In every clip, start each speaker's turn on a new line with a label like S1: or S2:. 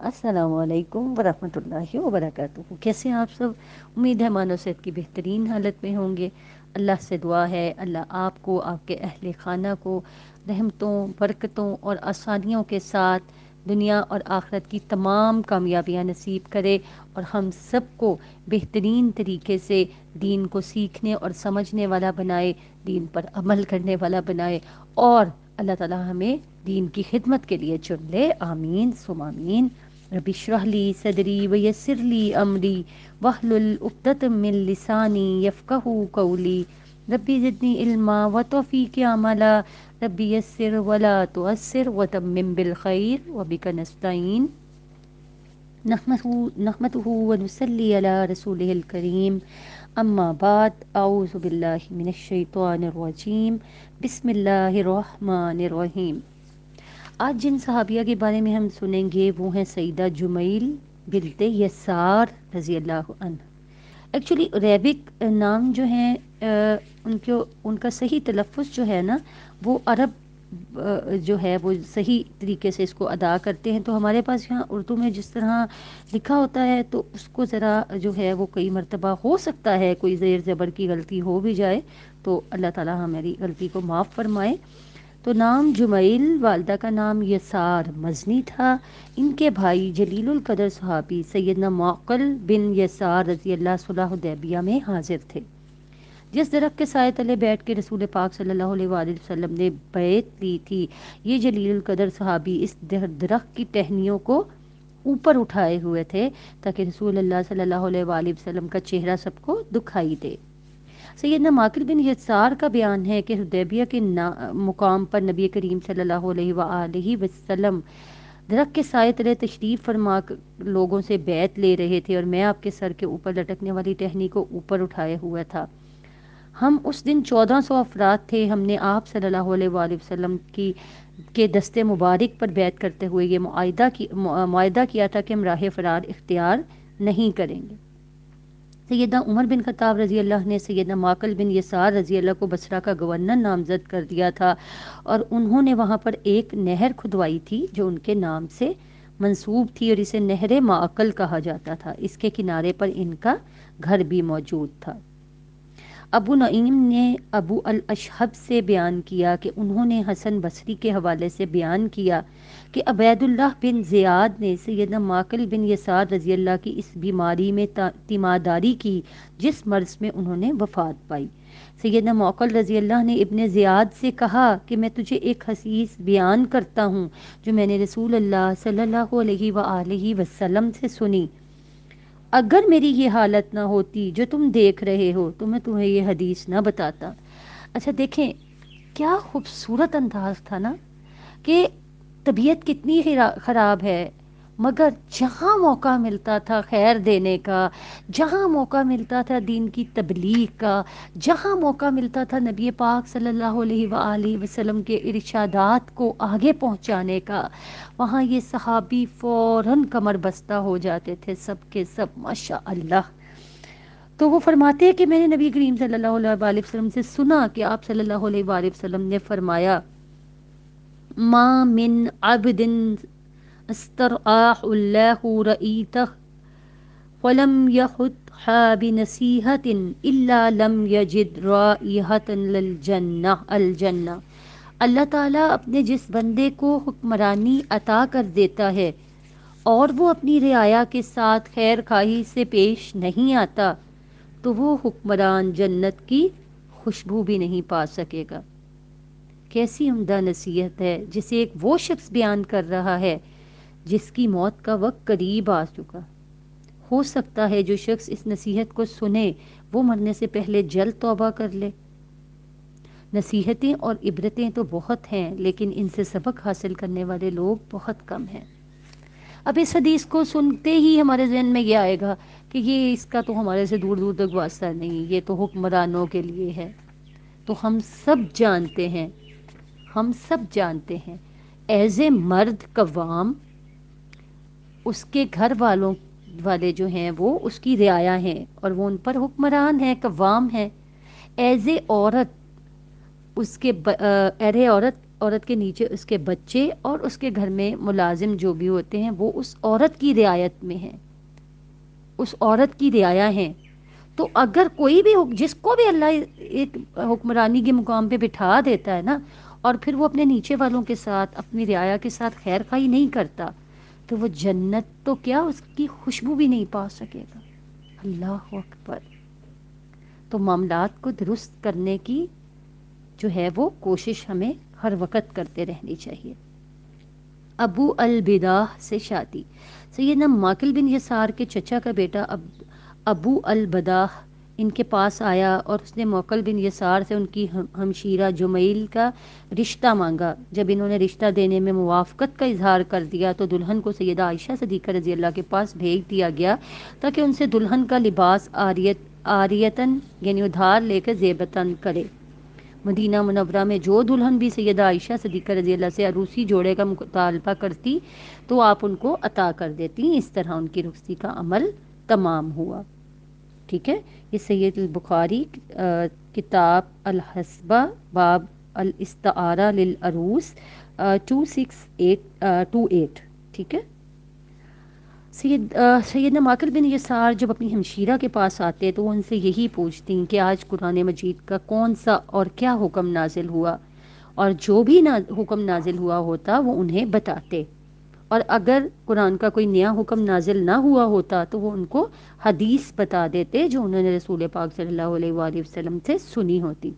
S1: السلام علیکم ورحمۃ اللہ وبرکاتہ، کیسے ہیں آپ سب؟ امید ہے مانو صحت کی بہترین حالت میں ہوں گے۔ اللہ سے دعا ہے اللہ آپ کو، آپ کے اہل خانہ کو رحمتوں، برکتوں اور آسانیوں کے ساتھ دنیا اور آخرت کی تمام کامیابیاں نصیب کرے، اور ہم سب کو بہترین طریقے سے دین کو سیکھنے اور سمجھنے والا بنائے، دین پر عمل کرنے والا بنائے، اور اللہ تعالی ہمیں دین کی خدمت کے لیے چن لے۔ آمین ثم آمین۔ رب اشرح لی صدری ویسر لی امری واحلل عقدۃ من لسانی یفقہوا قولی، ربی زدنی علما وتوفیق عملا، ربی یسر ولا تعسر وتمم بالخیر وبک نستعین۔ نحمده ونصلي على رسوله الكريم، اما بعد، اعوذ باللہ من الشیطان الرجیم، بسم اللہ الرحمن الرحیم۔ آج جن صحابیہ کے بارے میں ہم سنیں گے وہ ہیں سیدہ جمیل بنت یسار رضی اللہ عنہ۔ ایکچولی ریبک نام جو ہیں ان کا صحیح تلفظ جو ہے نا، وہ عرب جو ہے وہ صحیح طریقے سے اس کو ادا کرتے ہیں، تو ہمارے پاس یہاں اردو میں جس طرح لکھا ہوتا ہے تو اس کو ذرا جو ہے وہ کئی مرتبہ ہو سکتا ہے کوئی زیر زبر کی غلطی ہو بھی جائے، تو اللہ تعالی ہماری غلطی کو معاف فرمائے۔ تو نام جمیل، والدہ کا نام یسار مزنی تھا۔ ان کے بھائی جلیل القدر صحابی سیدنا معقل بن یسار رضی اللہ صلح حدیبیہ میں حاضر تھے۔ جس درخت کے سائے تلے بیٹھ کے رسول پاک صلی اللہ علیہ وآلہ وسلم نے بیعت لی تھی، یہ جلیل القدر صحابی اس درخت کی ٹہنیوں کو اوپر اٹھائے ہوئے تھے تاکہ رسول اللہ صلی اللہ علیہ وآلہ وسلم کا چہرہ سب کو دکھائی دے۔ سیدنا ماکل بن یسار کا بیان ہے کہ حدیبیہ کے مقام پر نبی کریم صلی اللہ علیہ وآلہ وسلم درخت کے سائے تلے تشریف فرما لوگوں سے بیعت لے رہے تھے، اور میں آپ کے سر کے اوپر لٹکنے والی ٹہنی کو اوپر اٹھائے ہوا تھا۔ ہم اس دن 1400 افراد تھے۔ ہم نے آپ صلی اللہ علیہ وآلہ وسلم کے دستے مبارک پر بیعت کرتے ہوئے یہ معاہدہ کیا تھا کہ ہم راہ فرار اختیار نہیں کریں گے۔ سیدنا عمر بن خطاب رضی اللہ نے سیدنا ماکل بن یسار رضی اللہ کو بصرہ کا گورنر نامزد کر دیا تھا، اور انہوں نے وہاں پر ایک نہر کھدوائی تھی جو ان کے نام سے منسوب تھی، اور اسے نہر معقل کہا جاتا تھا۔ اس کے کنارے پر ان کا گھر بھی موجود تھا۔ ابو نعیم نے ابو الاشہب سے بیان کیا کہ انہوں نے حسن بصری کے حوالے سے بیان کیا کہ عبید اللہ بن زیاد نے سیدنا ماکل بن یسار رضی اللہ کی اس بیماری میں تیمارداری کی جس مرض میں انہوں نے وفات پائی۔ سیدنا معقل رضی اللہ نے ابن زیاد سے کہا کہ میں تجھے ایک حدیث بیان کرتا ہوں جو میں نے رسول اللہ صلی اللہ علیہ وآلہ وسلم سے سنی۔ اگر میری یہ حالت نہ ہوتی جو تم دیکھ رہے ہو تو میں تمہیں یہ حدیث نہ بتاتا۔ اچھا دیکھیں کیا خوبصورت انداز تھا نا، کہ طبیعت کتنی خراب ہے، مگر جہاں موقع ملتا تھا خیر دینے کا، جہاں موقع ملتا تھا دین کی تبلیغ کا، جہاں موقع ملتا تھا نبی پاک صلی اللہ علیہ وآلہ وسلم کے ارشادات کو آگے پہنچانے کا، وہاں یہ صحابی فوراً کمر بستہ ہو جاتے تھے، سب کے سب ماشاء اللہ۔ تو وہ فرماتے ہیں کہ میں نے نبی کریم صلی اللہ علیہ وآلہ وسلم سے سنا کہ آپ صلی اللہ علیہ وآلہ وسلم نے فرمایا، ما من عبد استرعاہ اللہ رئیتہ ولم يخطها بنصیحة الا لم يجد رائحة الجنہ۔ اللہ تعالیٰ اپنے جس بندے کو حکمرانی عطا کر دیتا ہے اور وہ اپنی رعایا کے ساتھ خیر خواہی سے پیش نہیں آتا تو وہ حکمران جنت کی خوشبو بھی نہیں پا سکے گا۔ کیسی عمدہ نصیحت ہے جسے ایک وہ شخص بیان کر رہا ہے جس کی موت کا وقت قریب آ چکا۔ ہو سکتا ہے جو شخص اس نصیحت کو سنے وہ مرنے سے پہلے جلد توبہ کر لے۔ نصیحتیں اور عبرتیں تو بہت ہیں لیکن ان سے سبق حاصل کرنے والے لوگ بہت کم ہیں۔ اب اس حدیث کو سنتے ہی ہمارے ذہن میں یہ آئے گا کہ یہ اس کا تو ہمارے سے دور دور تک واسطہ نہیں، یہ تو حکمرانوں کے لیے ہے۔ تو ہم سب جانتے ہیں ایز اے مرد قوام، اس کے گھر والے جو ہیں وہ اس کی رعایا ہیں اور وہ ان پر حکمران ہیں، قوام ہیں۔ ایز اے عورت، اس کے ارے عورت عورت کے نیچے اس کے بچے اور اس کے گھر میں ملازم جو بھی ہوتے ہیں وہ اس عورت کی رعایت میں ہیں، اس عورت کی رعایا ہیں۔ تو اگر کوئی بھی جس کو بھی اللہ ایک حکمرانی کے مقام پہ بٹھا دیتا ہے نا، اور پھر وہ اپنے نیچے والوں کے ساتھ اپنی رعایا کے ساتھ خیر خواہی نہیں کرتا، تو وہ جنت تو کیا اس کی خوشبو بھی نہیں پا سکے گا۔ اللہ اکبر۔ تو معاملات کو درست کرنے کی جو ہے وہ کوشش ہمیں ہر وقت کرتے رہنی چاہیے۔ ابو البداح سے شادی۔ سیدنا ماکل بن یسار کے چچا کا بیٹا ابو البداح ان کے پاس آیا اور اس نے موکل بن یسار سے ان کی ہمشیرہ جمیل کا رشتہ مانگا۔ جب انہوں نے رشتہ دینے میں موافقت کا اظہار کر دیا تو دلہن کو سیدہ عائشہ صدیقہ رضی اللہ کے پاس بھیج دیا گیا تاکہ ان سے دلہن کا لباس آریتن یعنی ادھار لے کر زیبتن کرے۔ مدینہ منورہ میں جو دلہن بھی سیدہ عائشہ صدیقہ رضی اللہ سے عروسی جوڑے کا مطالبہ کرتی تو آپ ان کو عطا کر دیتی۔ اس طرح ان کی رخصتی کا عمل تمام ہوا۔ ٹھیک ہے، یہ سید البخاری کتاب الحسبہ باب الاستعارہ للعروس 2628۔ ٹھیک ہے، سیدنا ماکل بن یسار جب اپنی ہمشیرہ کے پاس آتے تو وہ ان سے یہی پوچھتی کہ آج قرآن مجید کا کون سا اور کیا حکم نازل ہوا، اور جو بھی حکم نازل ہوا ہوتا وہ انہیں بتاتے، اور اگر قرآن کا کوئی نیا حکم نازل نہ ہوا ہوتا تو وہ ان کو حدیث بتا دیتے جو انہوں نے رسول پاک صلی اللہ علیہ وآلہ وسلم سے سنی ہوتی۔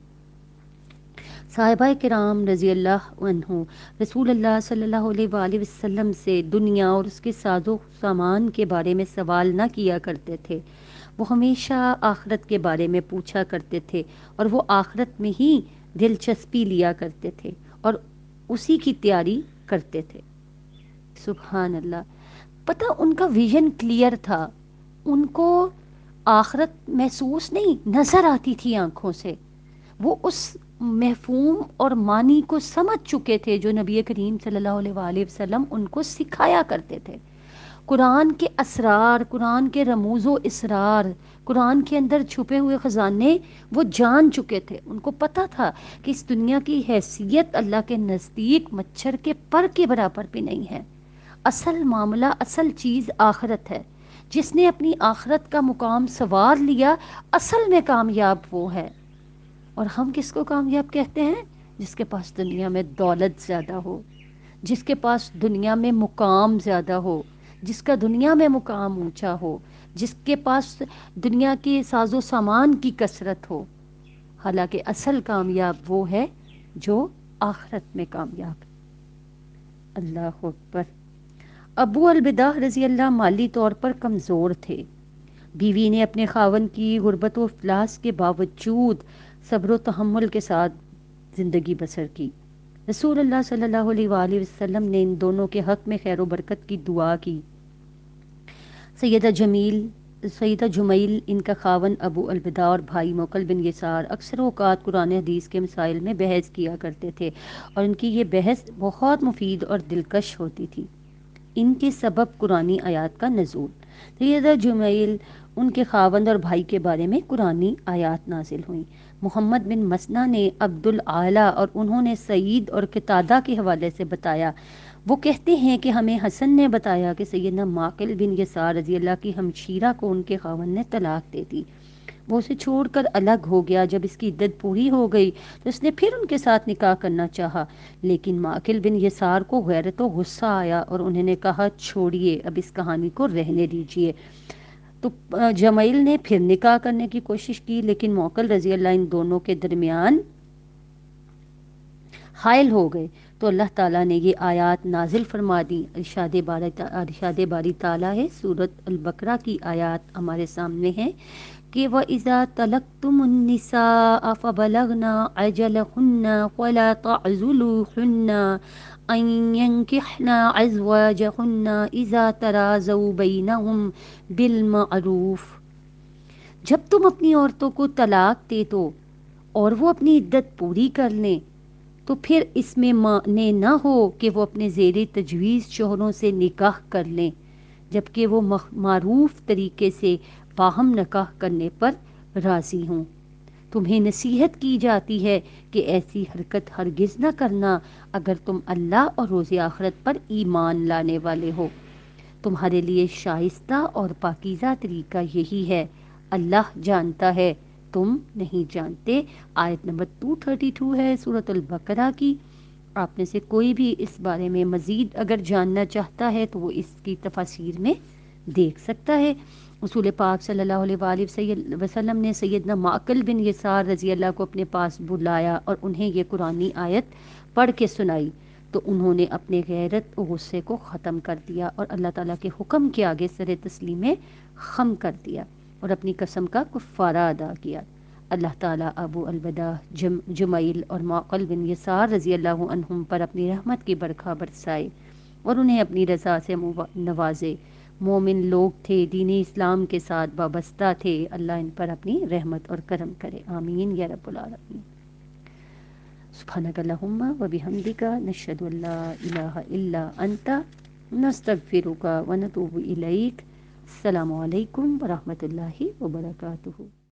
S1: صحابہ کرام رضی اللہ عنہ رسول اللہ صلی اللہ علیہ وآلہ وسلم سے دنیا اور اس کے ساز و سامان کے بارے میں سوال نہ کیا کرتے تھے، وہ ہمیشہ آخرت کے بارے میں پوچھا کرتے تھے، اور وہ آخرت میں ہی دلچسپی لیا کرتے تھے اور اسی کی تیاری کرتے تھے۔ سبحان اللہ۔ پتہ ان کا ویژن کلیئر تھا، ان کو آخرت محسوس نہیں نظر آتی تھی آنکھوں سے، وہ اس مفہوم اور معنی کو سمجھ چکے تھے جو نبی کریم صلی اللہ علیہ وآلہ وسلم ان کو سکھایا کرتے تھے۔ قرآن کے اسرار، قرآن کے رموز و اسرار، قرآن کے اندر چھپے ہوئے خزانے وہ جان چکے تھے۔ ان کو پتہ تھا کہ اس دنیا کی حیثیت اللہ کے نزدیک مچھر کے پر کے برابر بھی نہیں ہے۔ اصل معاملہ، اصل چیز آخرت ہے۔ جس نے اپنی آخرت کا مقام سنوار لیا اصل میں کامیاب وہ ہے۔ اور ہم کس کو کامیاب کہتے ہیں؟ جس کے پاس دنیا میں دولت زیادہ ہو، جس کے پاس دنیا میں مقام زیادہ ہو، جس کا دنیا میں مقام اونچا ہو، جس کے پاس دنیا کے ساز و سامان کی کثرت ہو۔ حالانکہ اصل کامیاب وہ ہے جو آخرت میں کامیاب ہے۔ اللہ اکبر۔ ابو البداح رضی اللہ مالی طور پر کمزور تھے۔ بیوی نے اپنے خاوند کی غربت و افلاس کے باوجود صبر و تحمل کے ساتھ زندگی بسر کی۔ رسول اللہ صلی اللہ علیہ وآلہ وسلم نے ان دونوں کے حق میں خیر و برکت کی دعا کی۔ سیدہ جمیل ان کا خاوند ابو البداح اور بھائی موکل بن یسار اکثر اوقات قرآن حدیث کے مسائل میں بحث کیا کرتے تھے، اور ان کی یہ بحث بہت مفید اور دلکش ہوتی تھی۔ ان کے سبب قرآنی آیات کا نزول۔ سیدہ جمیل ان کے خاوند اور بھائی کے بارے میں قرآنی آیات نازل ہوئیں۔ محمد بن مسنہ نے عبد العالی اور انہوں نے سعید اور قتادہ کے حوالے سے بتایا، وہ کہتے ہیں کہ ہمیں حسن نے بتایا کہ سیدنا ماکل بن یسار رضی اللہ کی ہمشیرہ کو ان کے خاوند نے طلاق دے دی، وہ اسے چھوڑ کر الگ ہو گیا۔ جب اس کی عدت پوری ہو گئی تو اس نے پھر ان کے ساتھ نکاح کرنا چاہا، لیکن ماکل بن یسار کو غیرت و غصہ آیا اور انہوں نے کہا چھوڑیے، اب اس کہانی کو رہنے دیجیے۔ تو جمیل نے پھر نکاح کرنے کی کوشش کی، لیکن موکل رضی اللہ ان دونوں کے درمیان حائل ہو گئے، تو اللہ تعالیٰ نے یہ آیات نازل فرما دی۔ ارشاد باری تعالیٰ ہے، سورۃ البقرہ کی آیات ہمارے سامنے ہیں کہ وَإِذَا طَلَقْتُمُ النِّسَاءَ فَبَلَغْنَ أَجَلَهُنَّ فَلَا تَعْضُلُوهُنَّ أَن يَنكِحْنَ أَزْوَاجَهُنَّ إِذَا تَرَاضَوْا بَيْنَهُم بِالْمَعْرُوفِ۔ جب تم اپنی عورتوں کو طلاق دے دو اور وہ اپنی عدت پوری کر لیں تو پھر اس میں مانع نہ ہو کہ وہ اپنے زیر تجویز شوہروں سے نکاح کر لیں، جبکہ وہ معروف طریقے سے باہم نکاح کرنے پر راضی ہوں۔ تمہیں نصیحت کی جاتی ہے کہ ایسی حرکت ہرگز نہ کرنا اگر تم اللہ اور روز آخرت پر ایمان لانے والے ہو۔ تمہارے لیے شائستہ اور پاکیزہ طریقہ یہی ہے، اللہ جانتا ہے، تم نہیں جانتے۔ آیت نمبر 232 ہے سورۃ البقرہ کی۔ آپ میں سے کوئی بھی اس بارے میں مزید اگر جاننا چاہتا ہے تو وہ اس کی تفاسیر میں دیکھ سکتا ہے۔ رسول پاک صلی اللہ علیہ وآلہ وسلم نے سیدنا معقل بن یسار رضی اللہ کو اپنے پاس بلایا اور انہیں یہ قرآنی آیت پڑھ کے سنائی، تو انہوں نے اپنے غیرت و غصے کو ختم کر دیا اور اللہ تعالیٰ کے حکم کے آگے سر تسلیم خم کر دیا اور اپنی قسم کا کفارہ ادا کیا۔ اللہ تعالیٰ ابو البدا جمیل اور معقل بن یسار رضی اللہ عنہم پر اپنی رحمت کی برکھا برسائے اور انہیں اپنی رضا سے نوازے۔ مومن لوگ تھے، دین اسلام کے ساتھ وابستہ تھے، اللہ ان پر اپنی رحمت اور کرم کرے، آمین یا رب العالمین۔ سبحانک اللہم و بحمدک، نشہد ان لا الہ الا انت، نستغفرک و نتوب الیک۔ السلام علیکم ورحمۃ اللہ وبرکاتہ۔